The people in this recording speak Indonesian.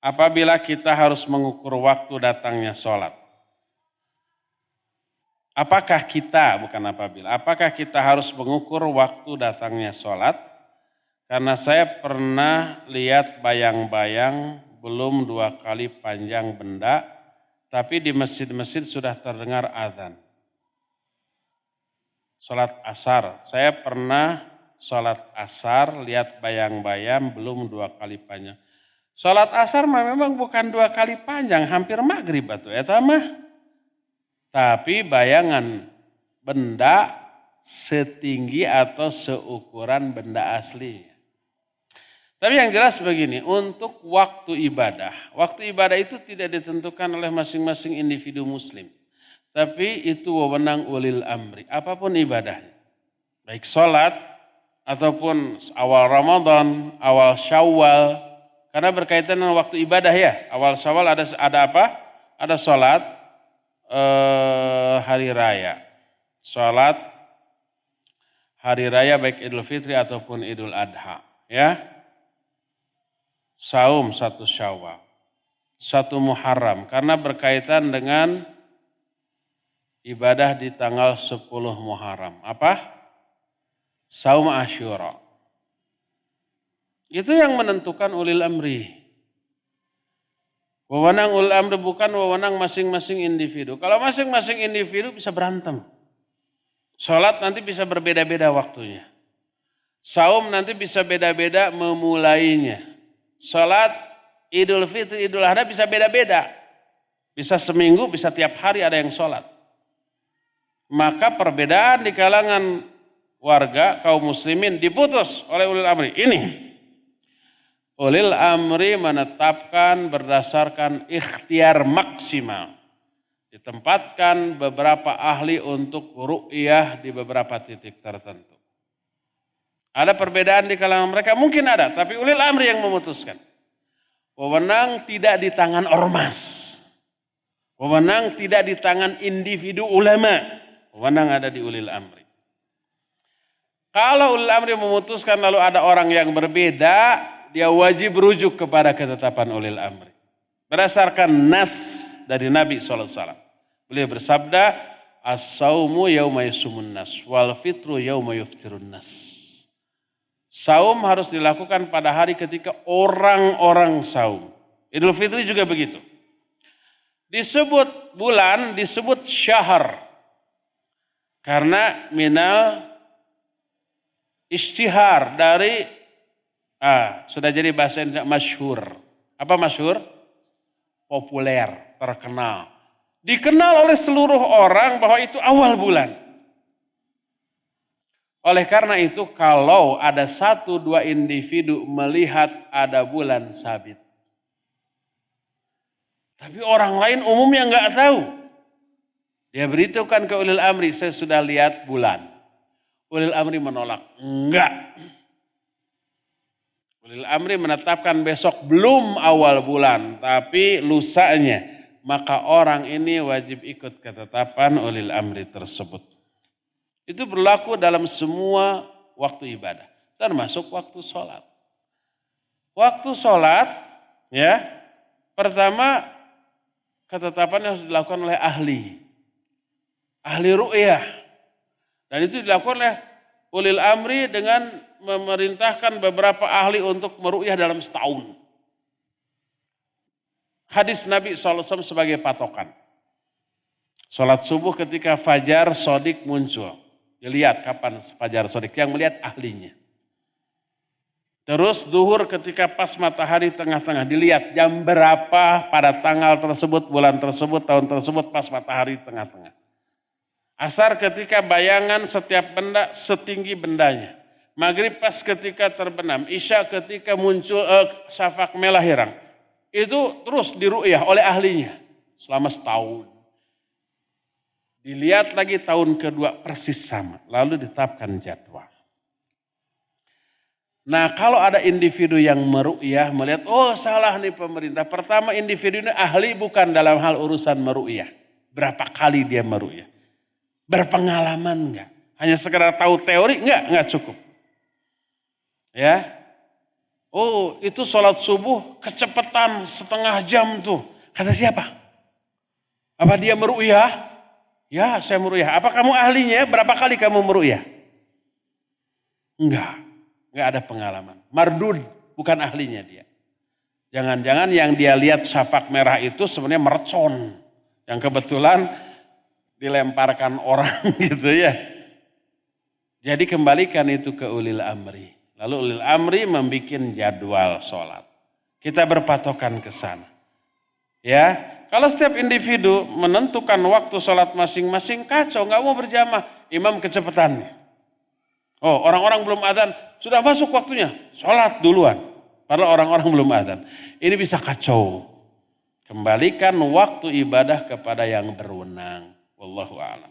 apabila kita harus mengukur waktu datangnya sholat. Apakah kita harus mengukur waktu datangnya sholat? Karena saya pernah lihat bayang-bayang belum 2 kali panjang benda, tapi di masjid-masjid sudah terdengar azan. Sholat asar, saya pernah sholat asar lihat bayang-bayang belum 2 kali panjang. Sholat asar memang bukan 2 kali panjang, hampir maghrib atuh eta mah. Tapi bayangan benda setinggi atau seukuran benda asli. Tapi yang jelas begini, untuk waktu ibadah itu tidak ditentukan oleh masing-masing individu muslim. Tapi itu wewenang ulil amri, apapun ibadahnya. Baik sholat, ataupun awal Ramadan, awal Syawal. Karena berkaitan dengan waktu ibadah ya. Awal Syawal ada apa? Ada sholat. Hari raya, sholat hari raya baik Idul Fitri ataupun Idul Adha, ya. Saum 1 Syawal, 1 Muharram, karena berkaitan dengan ibadah di tanggal 10 Muharram. Apa? Saum Asyura. Itu yang menentukan ulil amri. Wewenang ulil amri bukan wewenang masing-masing individu. Kalau masing-masing individu bisa berantem. Sholat nanti bisa berbeda-beda waktunya. Saum nanti bisa beda-beda memulainya. Sholat Idul Fitri, Idul Adha bisa beda-beda. Bisa seminggu, bisa tiap hari ada yang sholat. Maka perbedaan di kalangan warga kaum muslimin diputus oleh ulil amri. Ini. Ulil amri menetapkan berdasarkan ikhtiar maksimal. Ditempatkan beberapa ahli untuk ru'yah di beberapa titik tertentu. Ada perbedaan di kalangan mereka? Mungkin ada, tapi ulil amri yang memutuskan. Wewenang tidak di tangan ormas. Wewenang tidak di tangan individu ulama. Wewenang ada di ulil amri. Kalau ulil amri memutuskan lalu ada orang yang berbeda, dia wajib rujuk kepada ketetapan ulil amri. Berdasarkan nas dari Nabi SAW. Beliau bersabda, as-saumu yauma yasumun nas, wal fitru yauma yuftirun nas. Saum harus dilakukan pada hari ketika orang-orang saum. Idul Fitri juga begitu. Disebut bulan, disebut syahr. Karena minal ishtihar dari sudah jadi bahasa Indonesia masyhur. Apa masyhur? Populer, terkenal. Dikenal oleh seluruh orang bahwa itu awal bulan. Oleh karena itu kalau ada 1-2 individu melihat ada bulan sabit. Tapi orang lain umumnya nggak tahu. Dia beritahukan ke ulil amri, saya sudah lihat bulan. Ulil amri menolak, enggak. Ulil amri menetapkan besok belum awal bulan, tapi lusanya. Maka orang ini wajib ikut ketetapan ulil amri tersebut. Itu berlaku dalam semua waktu ibadah, termasuk waktu sholat. Waktu sholat, ya, pertama ketetapan yang harus dilakukan oleh ahli ru'yah. Dan itu dilakukan oleh ulil amri dengan memerintahkan beberapa ahli untuk meru'yah dalam setahun. Hadis Nabi SAW sebagai patokan. Sholat subuh ketika fajar sodik muncul. Dilihat kapan fajar sodik, yang melihat ahlinya. Terus duhur ketika pas matahari tengah-tengah, dilihat jam berapa pada tanggal tersebut, bulan tersebut, tahun tersebut pas matahari tengah-tengah. Asar ketika bayangan setiap benda setinggi bendanya. Maghrib pas ketika terbenam, isya ketika muncul syafaq merah hirang. Itu terus diru'yah oleh ahlinya selama setahun. Dilihat lagi tahun kedua persis sama, lalu ditetapkan jadwal. Nah kalau ada individu yang meru'yah melihat, oh salah nih pemerintah. Pertama individu ini ahli bukan dalam hal urusan meru'yah. Berapa kali dia meru'yah. Berpengalaman enggak? Hanya sekedar tahu teori enggak cukup. Ya. Oh itu sholat subuh kecepatan setengah jam tuh. Kata siapa? Apa dia meru'yah? Ya saya meru'yah. Apa kamu ahlinya? Berapa kali kamu meru'yah? Enggak ada pengalaman. Mardud, bukan ahlinya dia. Jangan-jangan yang dia lihat syafaq merah itu sebenarnya mercon. Yang kebetulan dilemparkan orang gitu ya. Jadi kembalikan itu ke ulil amri. Lalu ulil amri membuat jadwal sholat. Kita berpatokan ke sana. Ya, kalau setiap individu menentukan waktu sholat masing-masing kacau, nggak mau berjamaah. Imam kecepatan. Oh orang-orang belum adzan, sudah masuk waktunya, sholat duluan. Padahal orang-orang belum adzan. Ini bisa kacau. Kembalikan waktu ibadah kepada yang berwenang. Wallahu a'lam.